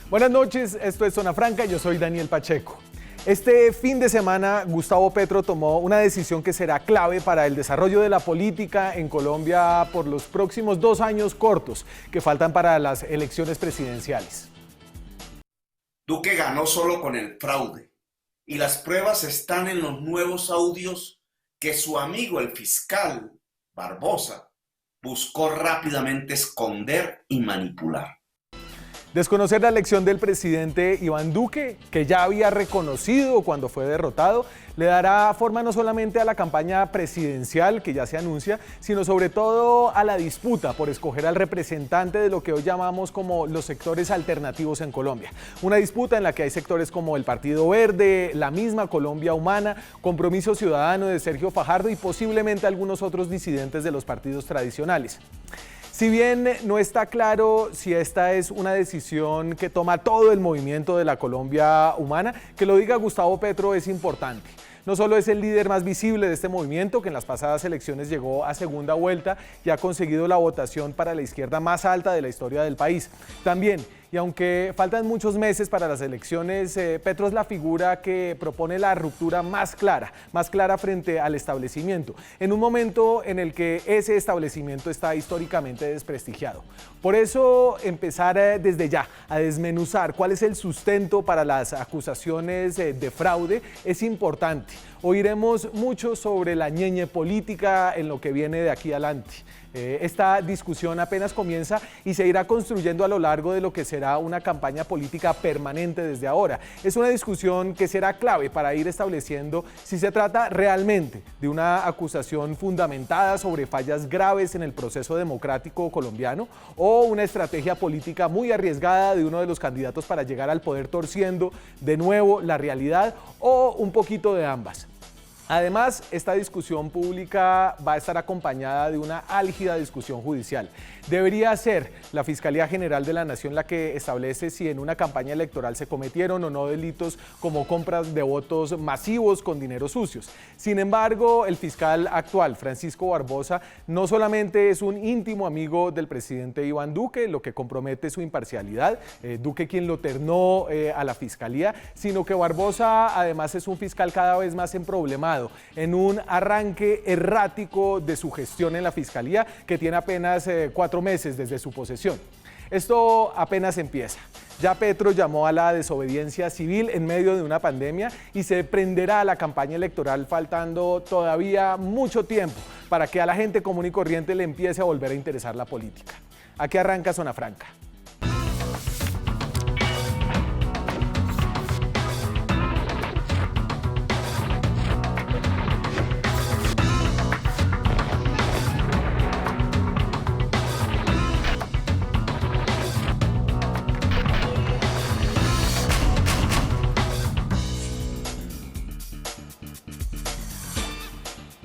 Buenas noches, esto es Zona Franca, yo soy Daniel Pacheco. Este fin de semana, Gustavo Petro tomó una decisión que será clave para el desarrollo de la política en Colombia por los próximos 2 años cortos que faltan para las elecciones presidenciales. Duque ganó solo con el fraude y las pruebas están en los nuevos audios que su amigo el fiscal Barbosa buscó rápidamente esconder y manipular. Desconocer la elección del presidente Iván Duque, que ya había reconocido cuando fue derrotado, le dará forma no solamente a la campaña presidencial que ya se anuncia, sino sobre todo a la disputa por escoger al representante de lo que hoy llamamos como los sectores alternativos en Colombia. Una disputa en la que hay sectores como el Partido Verde, la misma Colombia Humana, Compromiso Ciudadano de Sergio Fajardo y posiblemente algunos otros disidentes de los partidos tradicionales. Si bien no está claro si esta es una decisión que toma todo el movimiento de la Colombia Humana, que lo diga Gustavo Petro es importante. No solo es el líder más visible de este movimiento, que en las pasadas elecciones llegó a segunda vuelta y ha conseguido la votación para la izquierda más alta de la historia del país. También, y aunque faltan muchos meses para las elecciones, Petro es la figura que propone la ruptura más clara frente al establecimiento, en un momento en el que ese establecimiento está históricamente desprestigiado. Por eso, empezar desde ya a desmenuzar cuál es el sustento para las acusaciones de fraude es importante. Oiremos mucho sobre la ñeñe política en lo que viene de aquí adelante. Esta discusión apenas comienza y se irá construyendo a lo largo de lo que será una campaña política permanente desde ahora. Es una discusión que será clave para ir estableciendo si se trata realmente de una acusación fundamentada sobre fallas graves en el proceso democrático colombiano o una estrategia política muy arriesgada de uno de los candidatos para llegar al poder torciendo de nuevo la realidad o un poquito de ambas. Además, esta discusión pública va a estar acompañada de una álgida discusión judicial. Debería ser la Fiscalía General de la Nación la que establece si en una campaña electoral se cometieron o no delitos como compras de votos masivos con dineros sucios. Sin embargo, el fiscal actual, Francisco Barbosa, no solamente es un íntimo amigo del presidente Iván Duque, lo que compromete su imparcialidad, Duque quien lo ternó a la Fiscalía, sino que Barbosa además es un fiscal cada vez más emproblemado, en un arranque errático de su gestión en la Fiscalía, que tiene apenas 4 meses desde su posesión. Esto apenas empieza. Ya Petro llamó a la desobediencia civil en medio de una pandemia y se prenderá la campaña electoral faltando todavía mucho tiempo para que a la gente común y corriente le empiece a volver a interesar la política. Aquí arranca Zona Franca.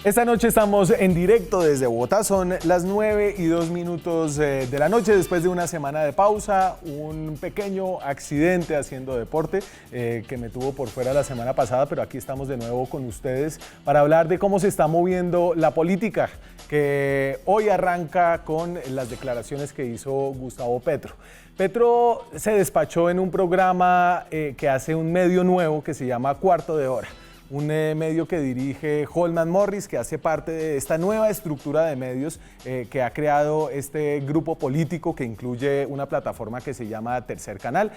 Esta noche estamos en directo desde Bogotá, son las 9:02 de la noche, después de una semana de pausa, un pequeño accidente haciendo deporte que me tuvo por fuera la semana pasada, pero aquí estamos de nuevo con ustedes para hablar de cómo se está moviendo la política, que hoy arranca con las declaraciones que hizo Gustavo Petro. Petro se despachó en un programa que hace un medio nuevo que se llama Cuarto de Hora. Un medio que dirige Holman Morris, que hace parte de esta nueva estructura de medios que ha creado este grupo político que incluye una plataforma que se llama Tercer Canal.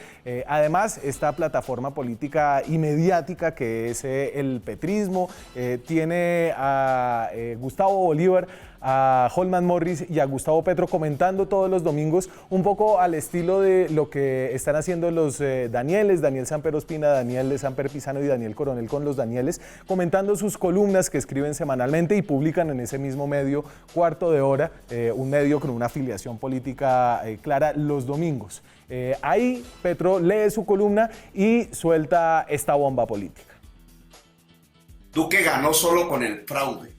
Además, esta plataforma política y mediática que es el petrismo, tiene a Gustavo Bolívar, a Holman Morris y a Gustavo Petro comentando todos los domingos un poco al estilo de lo que están haciendo los Danieles, Daniel Samper Ospina, Daniel Samper Pizano y Daniel Coronel con los Danieles, comentando sus columnas que escriben semanalmente y publican en ese mismo medio Cuarto de Hora, un medio con una afiliación política clara los domingos. Ahí Petro lee su columna y suelta esta bomba política. Duque ganó solo con el fraude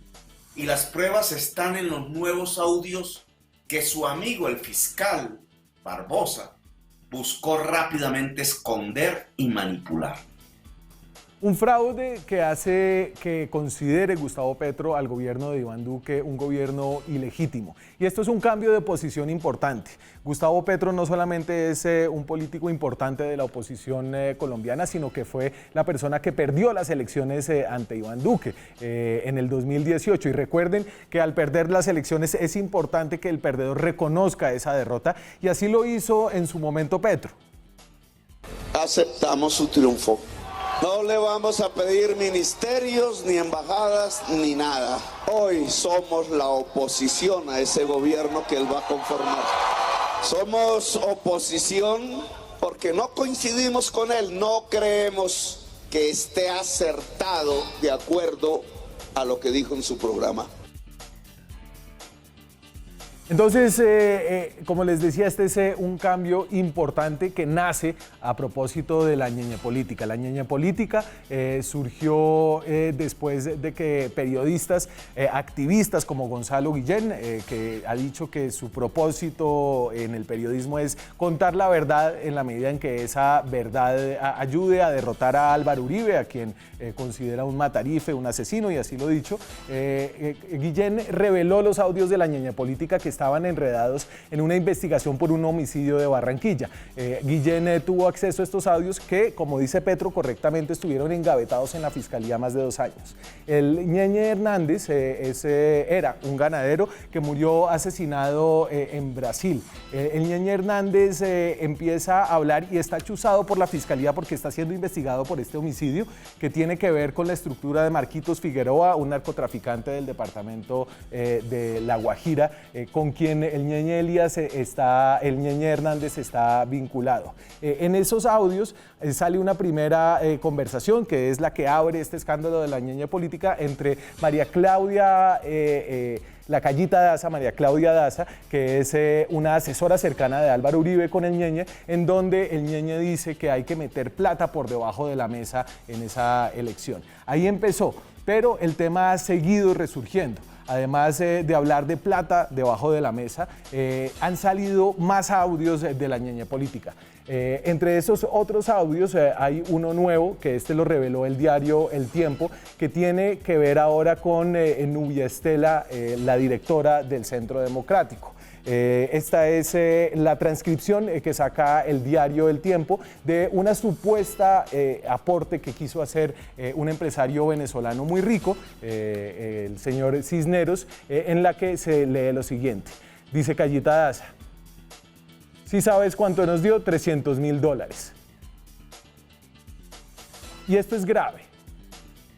y las pruebas están en los nuevos audios que su amigo el fiscal Barbosa buscó rápidamente esconder y manipular. Un fraude que hace que considere Gustavo Petro al gobierno de Iván Duque un gobierno ilegítimo. Y esto es un cambio de posición importante. Gustavo Petro no solamente es un político importante de la oposición colombiana, sino que fue la persona que perdió las elecciones ante Iván Duque en el 2018. Y recuerden que al perder las elecciones es importante que el perdedor reconozca esa derrota, y así lo hizo en su momento Petro. Aceptamos su triunfo. No le vamos a pedir ministerios, ni embajadas, ni nada. Hoy somos la oposición a ese gobierno que él va a conformar. Somos oposición porque no coincidimos con él, no creemos que esté acertado de acuerdo a lo que dijo en su programa. Entonces, como les decía, este es un cambio importante que nace a propósito de la ñeñe política. La ñeñe política surgió después de que periodistas, activistas como Gonzalo Guillén, que ha dicho que su propósito en el periodismo es contar la verdad en la medida en que esa verdad ayude a derrotar a Álvaro Uribe, a quien considera un matarife, un asesino, y así lo he dicho. Guillén reveló los audios de la ñeñe política que estaban enredados en una investigación por un homicidio de Barranquilla. Guillén tuvo acceso a estos audios que, como dice Petro correctamente, estuvieron engavetados en la Fiscalía más de 2 años. El Ñeñe Hernández era un ganadero que murió asesinado en Brasil. El Ñeñe Hernández empieza a hablar y está chuzado por la Fiscalía porque está siendo investigado por este homicidio que tiene que ver con la estructura de Marquitos Figueroa, un narcotraficante del departamento de La Guajira, con quien el Ñeñe Hernández está vinculado. En esos audios sale una primera conversación que es la que abre este escándalo de la ñeñe política entre María Claudia la Callita Daza, María Claudia Daza, que es una asesora cercana de Álvaro Uribe con el Ñeñe, en donde el Ñeñe dice que hay que meter plata por debajo de la mesa en esa elección. Ahí empezó, pero el tema ha seguido resurgiendo. Además de hablar de plata debajo de la mesa, han salido más audios de la ñeñe política. Entre esos otros audios hay uno nuevo, que lo reveló el diario El Tiempo, que tiene que ver ahora con Nubia Estela, la directora del Centro Democrático. Esta es la transcripción que saca el diario El Tiempo de una supuesta aporte que quiso hacer un empresario venezolano muy rico, el señor Cisneros, en la que se lee lo siguiente. Dice Callita Daza: ¿sí sabes cuánto nos dio? $300.000. Y esto es grave.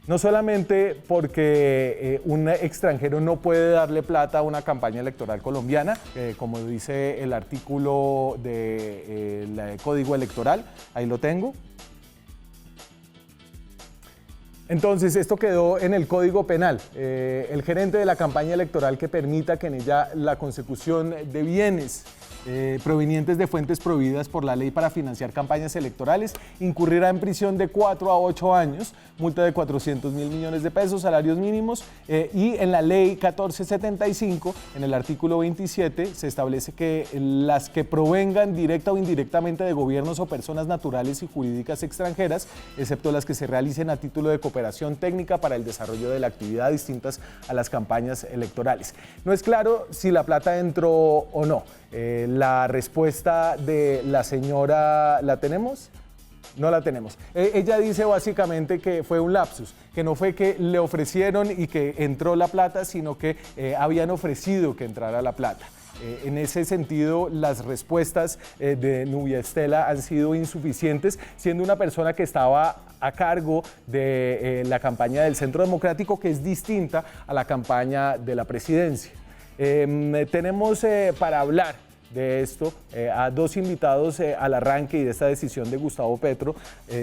No solamente porque un extranjero no puede darle plata a una campaña electoral colombiana, como dice el artículo del Código Electoral, ahí lo tengo. Entonces, esto quedó en el Código Penal. El gerente de la campaña electoral que permita que en ella la consecución de bienes provenientes de fuentes prohibidas por la ley para financiar campañas electorales incurrirá en prisión de 4 a 8 años, multa de 400.000 millones de pesos, salarios mínimos, y en la ley 1475, en el artículo 27, se establece que las que provengan directa o indirectamente de gobiernos o personas naturales y jurídicas extranjeras, excepto las que se realicen a título de cooperación técnica para el desarrollo de la actividad distintas a las campañas electorales. No es claro si la plata entró o no. La respuesta de la señora, ¿la tenemos? No la tenemos. Ella dice básicamente que fue un lapsus, que no fue que le ofrecieron y que entró la plata, sino que habían ofrecido que entrara la plata. En ese sentido, las respuestas de Nubia Estela han sido insuficientes, siendo una persona que estaba a cargo de la campaña del Centro Democrático, que es distinta a la campaña de la presidencia. Tenemos para hablar de esto a 2 invitados al arranque y de esta decisión de Gustavo Petro,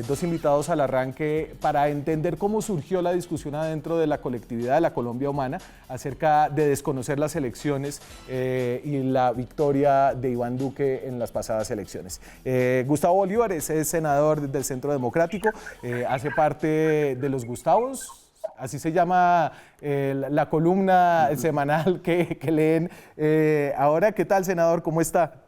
2 invitados al arranque para entender cómo surgió la discusión adentro de la colectividad de la Colombia Humana acerca de desconocer las elecciones y la victoria de Iván Duque en las pasadas elecciones. Gustavo Bolívar es senador del Centro Democrático, hace parte de los Gustavos. Así se llama la columna semanal que leen ahora. ¿Qué tal, senador? ¿Cómo está?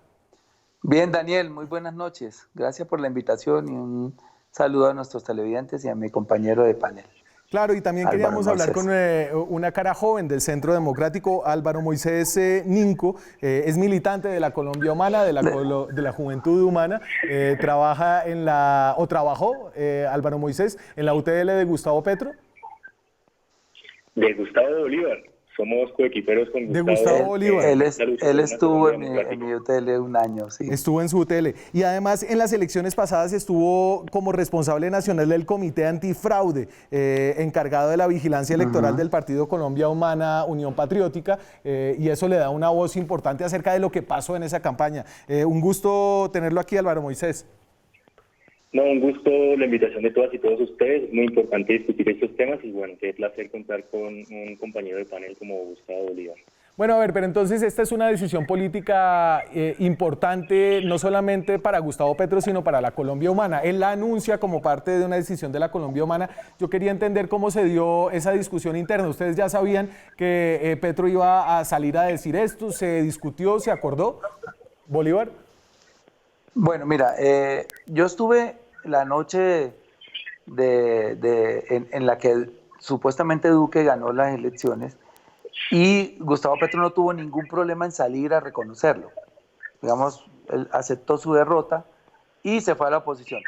Bien, Daniel, muy buenas noches. Gracias por la invitación y un saludo a nuestros televidentes y a mi compañero de panel. Claro, y también Álvaro queríamos hablar Moisés. con una cara joven del Centro Democrático, Álvaro Moisés Ninco, es militante de la Colombia Humana, de la Juventud Humana, trabaja trabajó, Álvaro Moisés, en la UTL de Gustavo Petro. De Gustavo de Bolívar. Somos coequiperos con De Gustavo. Gustavo Bolívar. Él estuvo en mi UTL un año, sí. Estuvo en su UTL. Y además en las elecciones pasadas estuvo como responsable nacional del Comité Antifraude, encargado de la vigilancia electoral del Partido Colombia Humana, Unión Patriótica, y eso le da una voz importante acerca de lo que pasó en esa campaña. Un gusto tenerlo aquí, Álvaro Moisés. No, un gusto la invitación de todas y todos ustedes. Es muy importante discutir estos temas y bueno, qué placer contar con un compañero de panel como Gustavo Bolívar. Bueno, a ver, pero entonces esta es una decisión política importante no solamente para Gustavo Petro, sino para la Colombia Humana. Él la anuncia como parte de una decisión de la Colombia Humana. Yo quería entender cómo se dio esa discusión interna. ¿Ustedes ya sabían que Petro iba a salir a decir esto? ¿Se discutió, se acordó? ¿Bolívar? Bueno, mira, yo estuve la noche en la que supuestamente Duque ganó las elecciones y Gustavo Petro no tuvo ningún problema en salir a reconocerlo. Digamos, él aceptó su derrota y se fue a la oposición.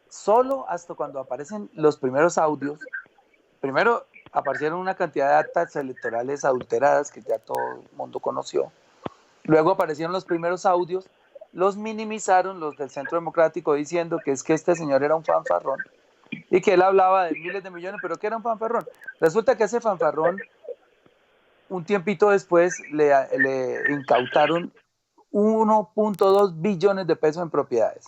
Solo hasta cuando aparecen los primeros audios, primero aparecieron una cantidad de actas electorales adulteradas que ya todo el mundo conoció. Luego aparecieron los primeros audios, los minimizaron los del Centro Democrático diciendo que es que este señor era un fanfarrón y que él hablaba de miles de millones, pero que era un fanfarrón. Resulta que ese fanfarrón, un tiempito después, le incautaron 1.2 billones de pesos en propiedades.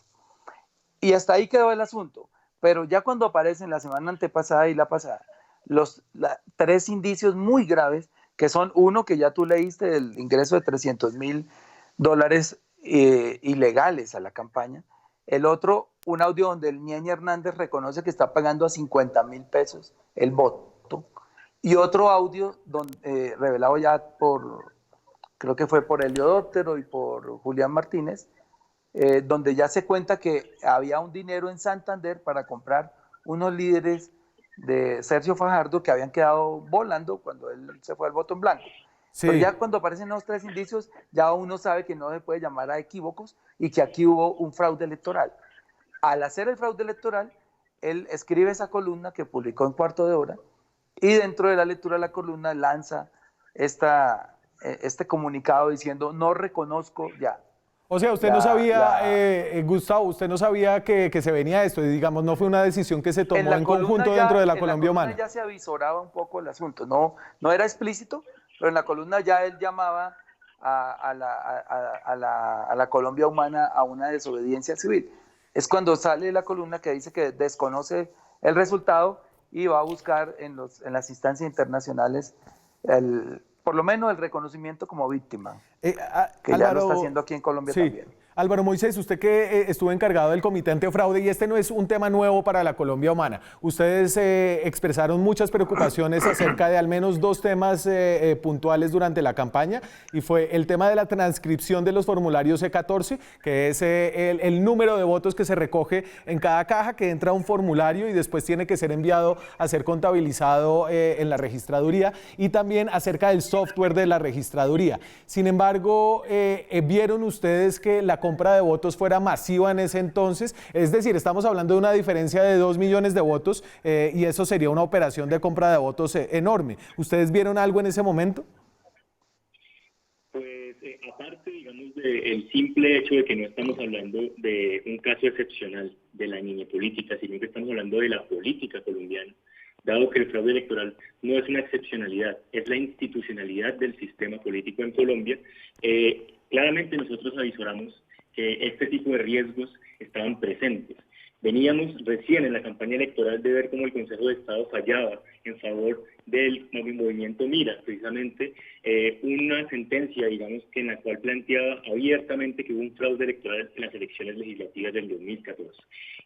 Y hasta ahí quedó el asunto. Pero ya cuando aparecen la semana antepasada y la pasada, tres indicios muy graves, que son uno que ya tú leíste, el ingreso de $300.000 ilegales a la campaña. El otro, un audio donde el Ñeñe Hernández reconoce que está pagando a 50.000 pesos el voto. Y otro audio revelado ya creo que fue por Heliodoro y por Julián Martínez, donde ya se cuenta que había un dinero en Santander para comprar unos líderes de Sergio Fajardo que habían quedado volando cuando él se fue al voto en blanco. Sí. Pero ya cuando aparecen los tres indicios, ya uno sabe que no se puede llamar a equívocos y que aquí hubo un fraude electoral. Al hacer el fraude electoral, él escribe esa columna que publicó en Cuarto de Hora y dentro de la lectura de la columna lanza este comunicado diciendo no reconozco ya. O sea, usted no sabía, Gustavo, usted no sabía que se venía esto, y digamos, no fue una decisión que se tomó en conjunto dentro de la Colombia Humana. Ya se avisoraba un poco el asunto, no era explícito, pero en la columna ya él llamaba a la Colombia Humana a una desobediencia civil. Es cuando sale la columna que dice que desconoce el resultado y va a buscar en las instancias internacionales por lo menos el reconocimiento como víctima, que Álvaro, ya lo está haciendo aquí en Colombia también. Álvaro Moisés, usted que estuvo encargado del Comité Antifraude, y este no es un tema nuevo para la Colombia Humana. Ustedes expresaron muchas preocupaciones acerca de al menos dos temas puntuales durante la campaña, y fue el tema de la transcripción de los formularios C14, que es el número de votos que se recoge en cada caja, que entra a un formulario y después tiene que ser enviado a ser contabilizado en la registraduría, y también acerca del software de la registraduría. Sin embargo, ¿vieron ustedes que la compra de votos fuera masiva en ese entonces? Es decir, estamos hablando de una diferencia de 2 millones de votos y eso sería una operación de compra de votos enorme. ¿Ustedes vieron algo en ese momento? Pues aparte, digamos, del simple hecho de que no estamos hablando de un caso excepcional de la niña política, sino que estamos hablando de la política colombiana, dado que el fraude electoral no es una excepcionalidad, es la institucionalidad del sistema político en Colombia, claramente nosotros avisoramos que este tipo de riesgos estaban presentes. Veníamos recién en la campaña electoral de ver cómo el Consejo de Estado fallaba en favor del movimiento Mira, precisamente una sentencia, digamos, que en la cual planteaba abiertamente que hubo un fraude electoral en las elecciones legislativas del 2014.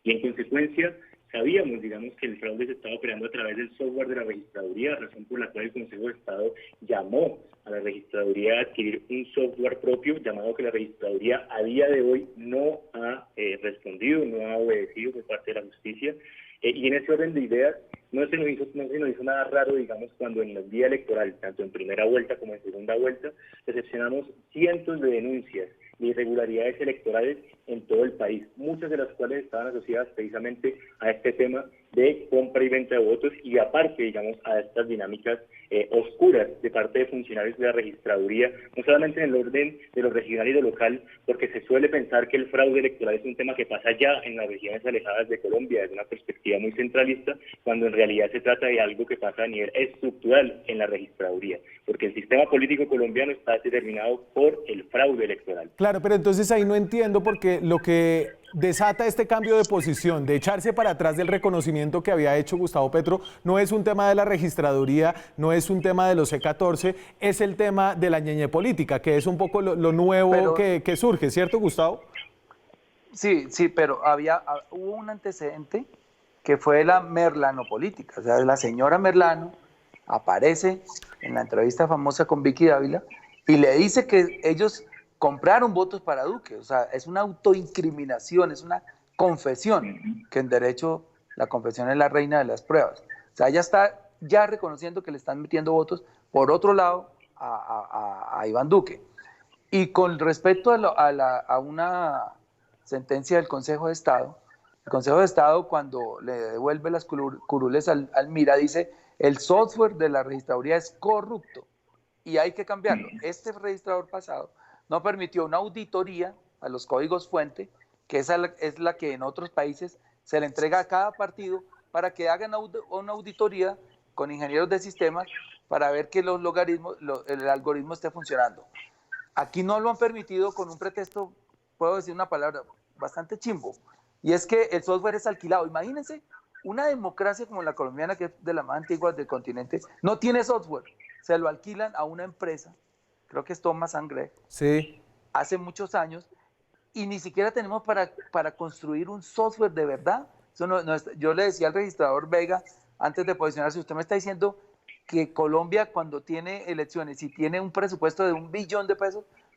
Y en consecuencia Sabíamos, digamos, que el fraude se estaba operando a través del software de la registraduría, razón por la cual el Consejo de Estado llamó a la registraduría a adquirir un software propio, llamado que la registraduría a día de hoy no ha respondido, no ha obedecido por parte de la justicia. Y en ese orden de ideas, no se nos hizo nada raro, digamos, cuando en el día electoral, tanto en primera vuelta como en segunda vuelta, recepcionamos cientos de denuncias de irregularidades electorales en todo el país, muchas de las cuales estaban asociadas precisamente a este tema de compra y venta de votos y aparte, digamos, a estas dinámicas oscuras de parte de funcionarios de la registraduría, no solamente en el orden de lo regional y de lo local, porque se suele pensar que el fraude electoral es un tema que pasa ya en las regiones alejadas de Colombia desde una perspectiva muy centralista, cuando en realidad se trata de algo que pasa a nivel estructural en la registraduría, porque el sistema político colombiano está determinado por el fraude electoral. Claro, pero entonces ahí no entiendo porque lo que desata este cambio de posición, de echarse para atrás del reconocimiento que había hecho Gustavo Petro, no es un tema de la registraduría, no es un tema de los C14, es el tema de la ñeñe política, que es un poco lo nuevo que surge, ¿cierto, Gustavo? Sí, pero hubo un antecedente que fue la merlanopolítica, o sea, la señora Merlano aparece en la entrevista famosa con Vicky Dávila y le dice que ellos compraron votos para Duque, o sea, es una autoincriminación, es una confesión, que en derecho la confesión es la reina de las pruebas. O sea, ella está ya reconociendo que le están metiendo votos, por otro lado, a Iván Duque. Y con respecto a una sentencia del Consejo de Estado, el Consejo de Estado cuando le devuelve las curules al MIRA dice, el software de la registraduría es corrupto y hay que cambiarlo. Este registrador pasado no permitió una auditoría a los códigos fuente, que es la que en otros países se le entrega a cada partido para que hagan una auditoría con ingenieros de sistemas para ver que el algoritmo esté funcionando. Aquí no lo han permitido con un pretexto, puedo decir una palabra bastante chimbo, y es que el software es alquilado. Imagínense, una democracia como la colombiana, que es de las más antiguas del continente, no tiene software, se lo alquilan a una empresa, creo que es Thomas & Greg, sí, hace muchos años, y ni siquiera tenemos para construir un software de verdad. Eso yo le decía al registrador Vega, antes de posicionarse, usted me está diciendo que Colombia cuando tiene elecciones y tiene un presupuesto de $1 billón,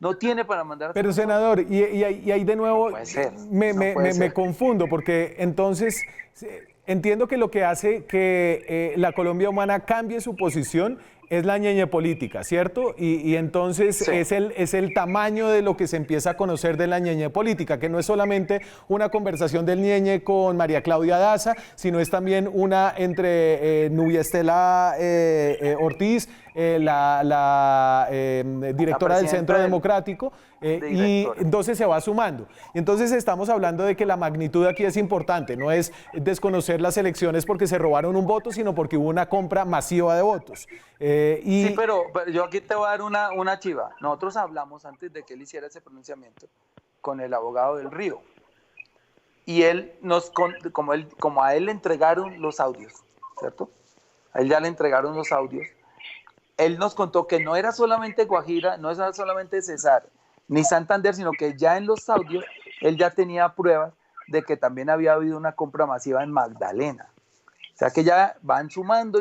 no tiene para mandar a... Pero senador, y ahí de nuevo me confundo, porque entonces entiendo que lo que hace que la Colombia Humana cambie su posición es la ñeñe política, ¿cierto? Y entonces sí, es el tamaño de lo que se empieza a conocer de la ñeñe política, que no es solamente una conversación del ñeñe con María Claudia Daza, sino es también una entre Nubia Estela Ortiz, la directora del Centro Democrático, y entonces se va sumando. Y entonces estamos hablando de que la magnitud aquí es importante, no es desconocer las elecciones porque se robaron un voto, sino porque hubo una compra masiva de votos. Sí, pero yo aquí te voy a dar una chiva. Nosotros hablamos antes de que él hiciera ese pronunciamiento con el abogado del Río. Y él como a él le entregaron los audios, ¿cierto? A él ya le entregaron los audios. Él nos contó que no era solamente Guajira, no era solamente Cesar, ni Santander, sino que ya en los audios él ya tenía pruebas de que también había habido una compra masiva en Magdalena. O sea que ya van sumando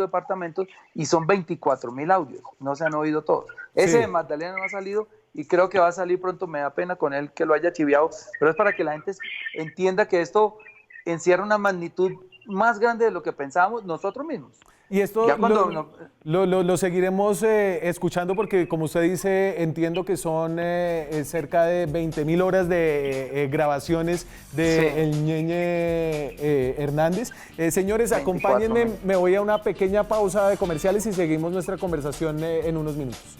departamentos y son 24.000 audios, no se han oído todos. Ese de Magdalena no ha salido y creo que va a salir pronto, me da pena con él que lo haya chiviado, pero es para que la gente entienda que esto encierra una magnitud más grande de lo que pensábamos nosotros mismos. Y esto lo seguiremos escuchando porque, como usted dice, entiendo que son cerca de 20.000 horas de grabaciones de el ñeñe Hernández. Señores, acompáñenme, me voy a una pequeña pausa de comerciales y seguimos nuestra conversación en unos minutos.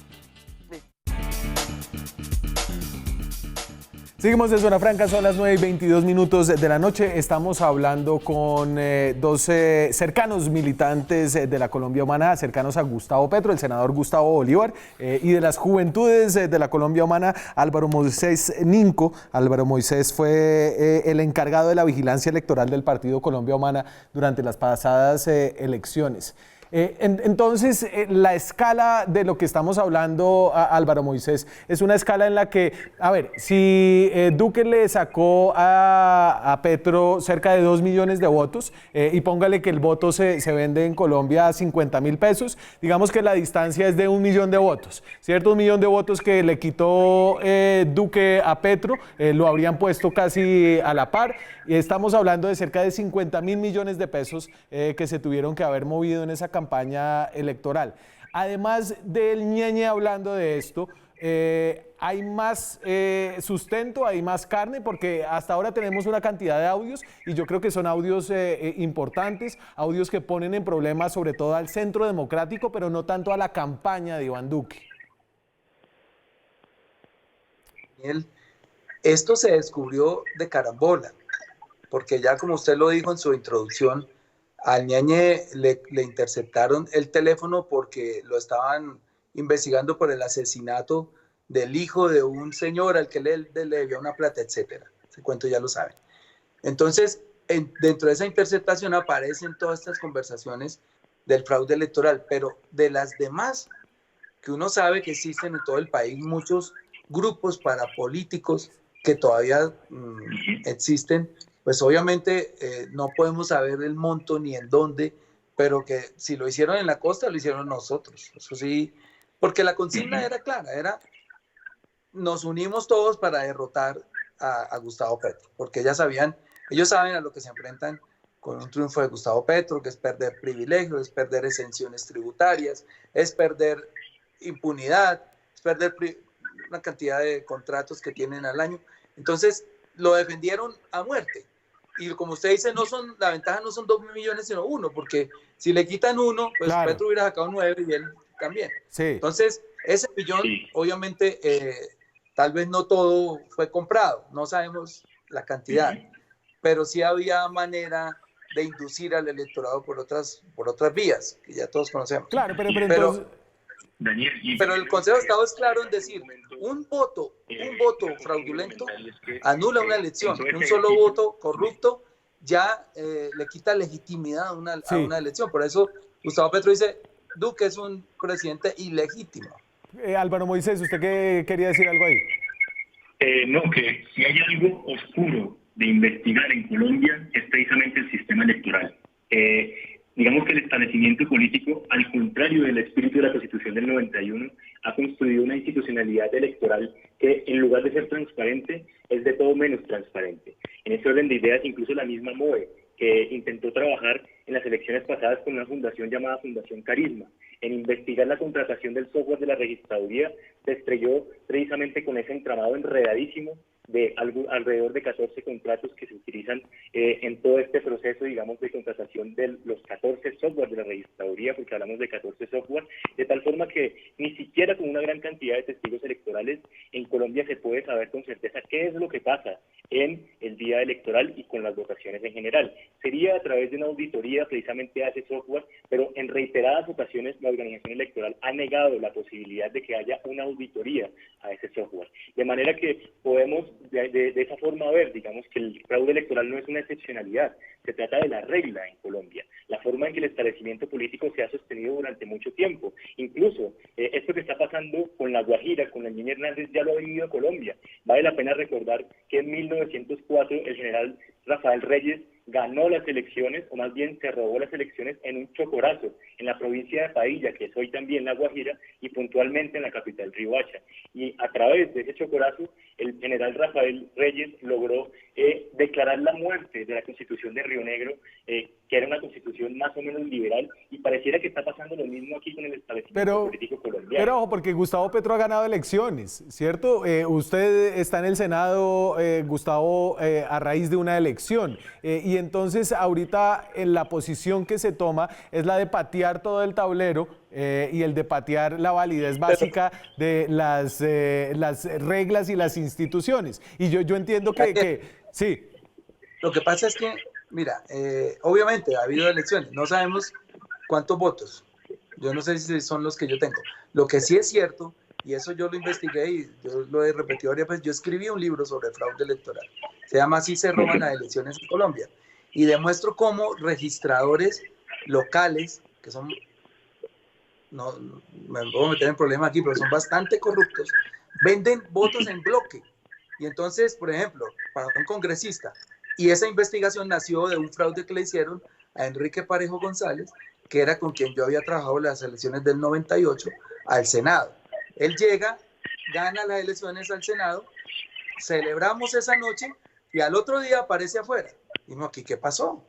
Seguimos de Zona Franca, son las 9:22 de la noche. Estamos hablando con dos cercanos militantes de la Colombia Humana, cercanos a Gustavo Petro, el senador Gustavo Bolívar, y de las juventudes de la Colombia Humana, Álvaro Moisés Ninco. Álvaro Moisés fue el encargado de la vigilancia electoral del Partido Colombia Humana durante las pasadas elecciones. Entonces, la escala de lo que estamos hablando, Álvaro Moisés, es una escala en la que, a ver, si Duque le sacó a Petro cerca de 2 millones de votos, y póngale que el voto se vende en Colombia a 50.000 pesos, digamos que la distancia es de 1 millón de votos, ¿cierto? 1 millón de votos que le quitó Duque a Petro, lo habrían puesto casi a la par, y estamos hablando de cerca de 50.000 millones de pesos que se tuvieron que haber movido en esa campaña electoral. Además del Ñeñe hablando de esto, ¿hay más sustento, hay más carne? Porque hasta ahora tenemos una cantidad de audios y yo creo que son audios importantes, audios que ponen en problemas sobre todo al centro democrático, pero no tanto a la campaña de Iván Duque. Esto se descubrió de carambola, porque ya como usted lo dijo en su introducción, al Ñeñe le interceptaron el teléfono porque lo estaban investigando por el asesinato del hijo de un señor al que le debía una plata, etcétera. Ese cuento ya lo saben. Entonces, dentro de esa interceptación aparecen todas estas conversaciones del fraude electoral, pero de las demás, que uno sabe que existen en todo el país muchos grupos parapolíticos que todavía existen, pues obviamente no podemos saber el monto ni en dónde, pero que si lo hicieron en la costa, lo hicieron nosotros. Eso sí, porque la consigna era clara, era nos unimos todos para derrotar a Gustavo Petro, porque ellos saben a lo que se enfrentan con un triunfo de Gustavo Petro, que es perder privilegios, es perder exenciones tributarias, es perder impunidad, es perder una cantidad de contratos que tienen al año. Entonces, lo defendieron a muerte. Y como usted dice, la ventaja no son 2 millones, sino 1, porque si le quitan 1, pues claro, Petro hubiera sacado 9 y él también. Sí. Entonces, ese millón, obviamente, tal vez no todo fue comprado, no sabemos la cantidad, pero sí había manera de inducir al electorado por otras vías, que ya todos conocemos. Claro, pero entonces... Pero el Consejo de Estado es claro en decir, un voto fraudulento anula una elección, un solo voto corrupto ya le quita legitimidad a una elección. Por eso Gustavo Petro dice, Duque es un presidente ilegítimo. Álvaro Moisés, ¿usted qué quería decir algo ahí? No, que si hay algo oscuro de investigar en Colombia es precisamente el sistema electoral. Digamos que el establecimiento político, al contrario del espíritu de la Constitución del 91, ha construido una institucionalidad electoral que, en lugar de ser transparente, es de todo menos transparente. En ese orden de ideas, incluso la misma MOE, que intentó trabajar en las elecciones pasadas con una fundación llamada Fundación Carisma, en investigar la contratación del software de la registraduría, se estrelló precisamente con ese entramado enredadísimo de alrededor de 14 contratos que se utilizan en todo este proceso, digamos, de contratación de los 14 software de la registraduría, porque hablamos de 14 software, de tal forma que ni siquiera con una gran cantidad de testigos electorales en Colombia se puede saber con certeza qué es lo que pasa en el día electoral y con las votaciones en general. Sería a través de una auditoría precisamente a ese software, pero en reiteradas ocasiones la organización electoral ha negado la posibilidad de que haya una auditoría a ese software. De manera que podemos de esa forma ver, digamos, que el fraude electoral no es una excepcionalidad, se trata de la regla en Colombia, la forma en que el establecimiento político se ha sostenido durante mucho tiempo. Incluso esto que está pasando con La Guajira, con el Niño Hernández, ya lo ha vivido Colombia. Vale la pena recordar que en 1904 el general Rafael Reyes ganó las elecciones, o más bien se robó las elecciones en un chocorazo en la provincia de Pailla, que es hoy también La Guajira, y puntualmente en la capital Riohacha. Y a través de ese chocorazo, el general Rafael Reyes logró declarar la muerte de la Constitución de Río Negro, que era una constitución más o menos liberal, y pareciera que está pasando lo mismo aquí con el establecimiento político colombiano. Pero ojo, porque Gustavo Petro ha ganado elecciones, ¿cierto? Usted está en el Senado, Gustavo, a raíz de una elección, y entonces ahorita en la posición que se toma es la de patear todo el tablero y el de patear la validez básica de las reglas y las instituciones. Y yo entiendo que sí. Lo que pasa es que, mira, obviamente ha habido elecciones, no sabemos cuántos votos, yo no sé si son los que yo tengo. Lo que sí es cierto, y eso yo lo investigué y yo lo he repetido varias veces, yo escribí un libro sobre fraude electoral, se llama Así se roban las elecciones en Colombia, y demuestro cómo registradores locales, que son no me puedo meter en problemas aquí, pero son bastante corruptos, venden votos en bloque. Y entonces, por ejemplo, para un congresista, y esa investigación nació de un fraude que le hicieron a Enrique Parejo González, que era con quien yo había trabajado en las elecciones del 98 al Senado. Él llega, gana las elecciones al Senado, celebramos esa noche y al otro día aparece afuera. Y no, ¿aquí qué pasó?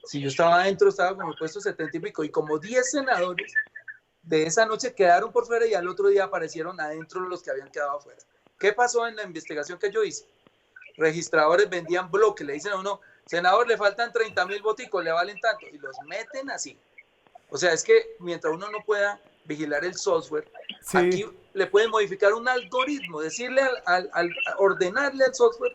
Si yo estaba adentro, estaba como el puesto 70 y pico, y como 10 senadores de esa noche quedaron por fuera y al otro día aparecieron adentro los que habían quedado afuera. ¿Qué pasó en la investigación que yo hice? Registradores vendían bloques, le dicen a uno, senador, le faltan 30,000 voticos, le valen tanto, y los meten así. O sea, es que mientras uno no pueda vigilar el software, sí, aquí le pueden modificar un algoritmo, decirle ordenarle al software,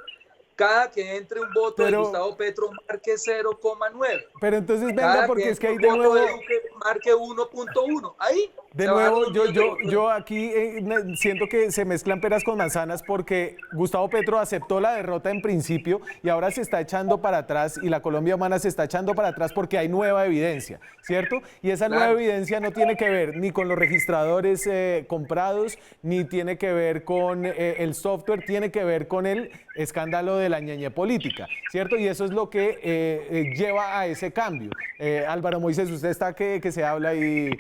cada que entre un voto de Gustavo Petro marque 0,9. Pero entonces venga, porque es que hay de nuevo... de Duque marque 1,1. Ahí. De nuevo, yo aquí siento que se mezclan peras con manzanas, porque Gustavo Petro aceptó la derrota en principio y ahora se está echando para atrás, y la Colombia Humana se está echando para atrás porque hay nueva evidencia, ¿cierto? Y esa nueva evidencia no tiene que ver ni con los registradores comprados, ni tiene que ver con el software, tiene que ver con el escándalo de la ñeñe política, ¿cierto? Y eso es lo que lleva a ese cambio. Álvaro Moisés, usted está que se habla y...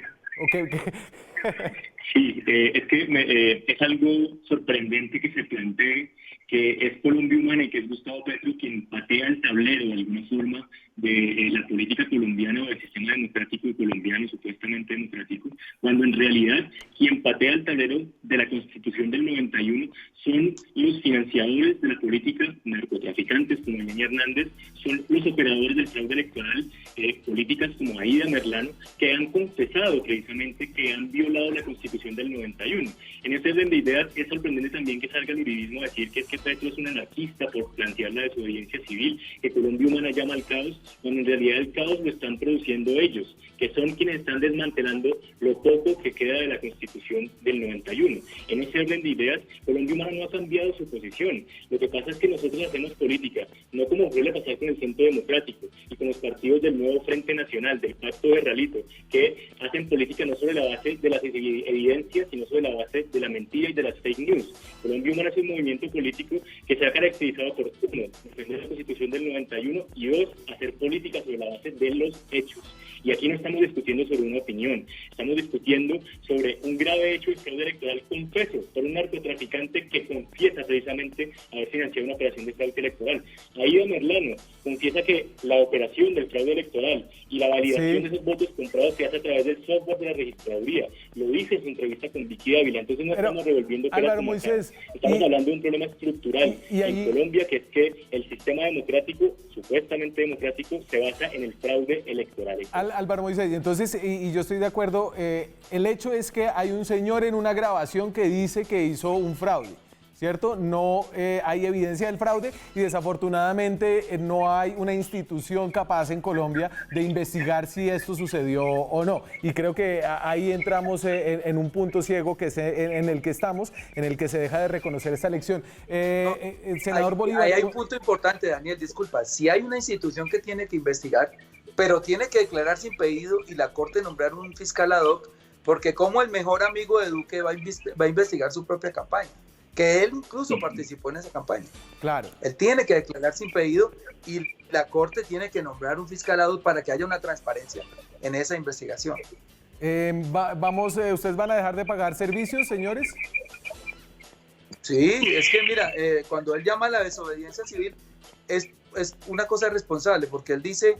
Okay. Sí, es que es algo sorprendente que se plantee que es Colombia Humana y que es Gustavo Petro quien patea el tablero de alguna forma de la política colombiana o del sistema democrático colombiano, supuestamente democrático, cuando en realidad quien patea el tablero de la Constitución del 91 son los financiadores de la política, narcotraficantes como Ñeñe Hernández, son los operadores del fraude electoral, políticas como Aida Merlano, que han confesado precisamente que han violado la Constitución del 91. En ese orden de ideas es sorprendente también que salga el uribismo a decir que es que Petro es un anarquista por plantear la desobediencia civil, que Colombia Humana llama al caos, cuando en realidad el caos lo están produciendo ellos, que son quienes están desmantelando lo poco que queda de la Constitución del 91. En ese orden de ideas, Colombia Humana no ha cambiado su posición. Lo que pasa es que nosotros hacemos política, no como suele pasar con el Centro Democrático y con los partidos del Nuevo Frente Nacional, del Pacto de Ralito, que hacen política no sobre la base de las evidencias, sino sobre la base de la mentira y de las fake news. Colombia Humana es un movimiento político que se ha caracterizado por, uno, defender la Constitución del 91 y dos, hacer política sobre la base de los hechos. Y aquí no estamos discutiendo sobre una opinión, estamos discutiendo sobre un grave hecho de fraude electoral confeso por un narcotraficante que confiesa precisamente haber financiado una operación de fraude electoral. Aida Merlano confiesa que la operación del fraude electoral y la validación de esos votos comprados se hace a través del software de la registraduría. Lo dice en su entrevista con Vicky Dávila. Entonces no estamos revolviendo peras como Moisés, estamos hablando de un problema estructural en Colombia, que es que el sistema democrático, supuestamente democrático, se basa en el fraude electoral. Álvaro Moisés, entonces, y yo estoy de acuerdo, el hecho es que hay un señor en una grabación que dice que hizo un fraude, ¿cierto? No hay evidencia del fraude y desafortunadamente no hay una institución capaz en Colombia de investigar si esto sucedió o no. Y creo que ahí entramos en un punto ciego que es en el que estamos, en el que se deja de reconocer esta elección. El senador Bolívar... Hay un punto importante, Daniel, disculpa. Si hay una institución que tiene que investigar, pero tiene que declararse impedido y la Corte nombrar un fiscal ad hoc, porque como el mejor amigo de Duque va a investigar su propia campaña, que él incluso participó en esa campaña. Claro. Él tiene que declararse impedido y la Corte tiene que nombrar un fiscal ad hoc para que haya una transparencia en esa investigación. ¿Ustedes van a dejar de pagar servicios, señores? Sí, es que mira, cuando él llama a la desobediencia civil, es una cosa responsable, porque él dice,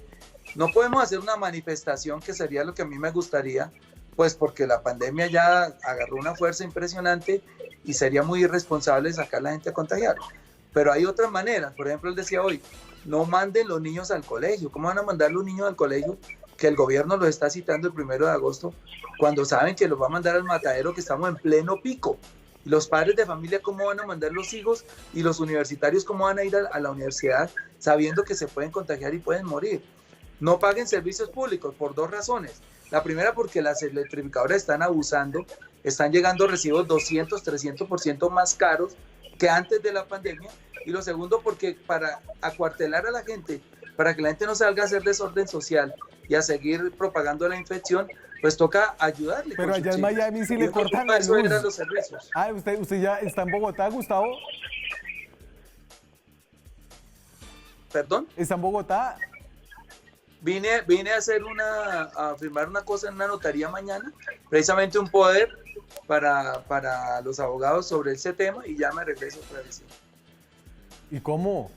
no podemos hacer una manifestación, que sería lo que a mí me gustaría, pues porque la pandemia ya agarró una fuerza impresionante y sería muy irresponsable sacar a la gente a contagiar. Pero hay otras maneras. Por ejemplo, él decía hoy, no manden los niños al colegio. ¿Cómo van a mandar los niños al colegio? Que el gobierno los está citando el 1 de agosto, cuando saben que los va a mandar al matadero, que estamos en pleno pico. Y los padres de familia, ¿cómo van a mandar los hijos? Y los universitarios, ¿cómo van a ir a la universidad sabiendo que se pueden contagiar y pueden morir? No paguen servicios públicos por dos razones. La primera, porque las electrificadoras están abusando, están llegando recibos 200, 300% más caros que antes de la pandemia. Y lo segundo, porque para acuartelar a la gente, para que la gente no salga a hacer desorden social y a seguir propagando la infección, pues toca ayudarle. Pero con allá en subsidios. Miami sí Y le uno cortan ocupa la eso era luz. los servicios. Ah, usted ya está en Bogotá, Gustavo. ¿Perdón? ¿Está en Bogotá? Vine a firmar una cosa en una notaría mañana, precisamente un poder para los abogados sobre ese tema, y ya me regreso otra vez. ¿Y cómo?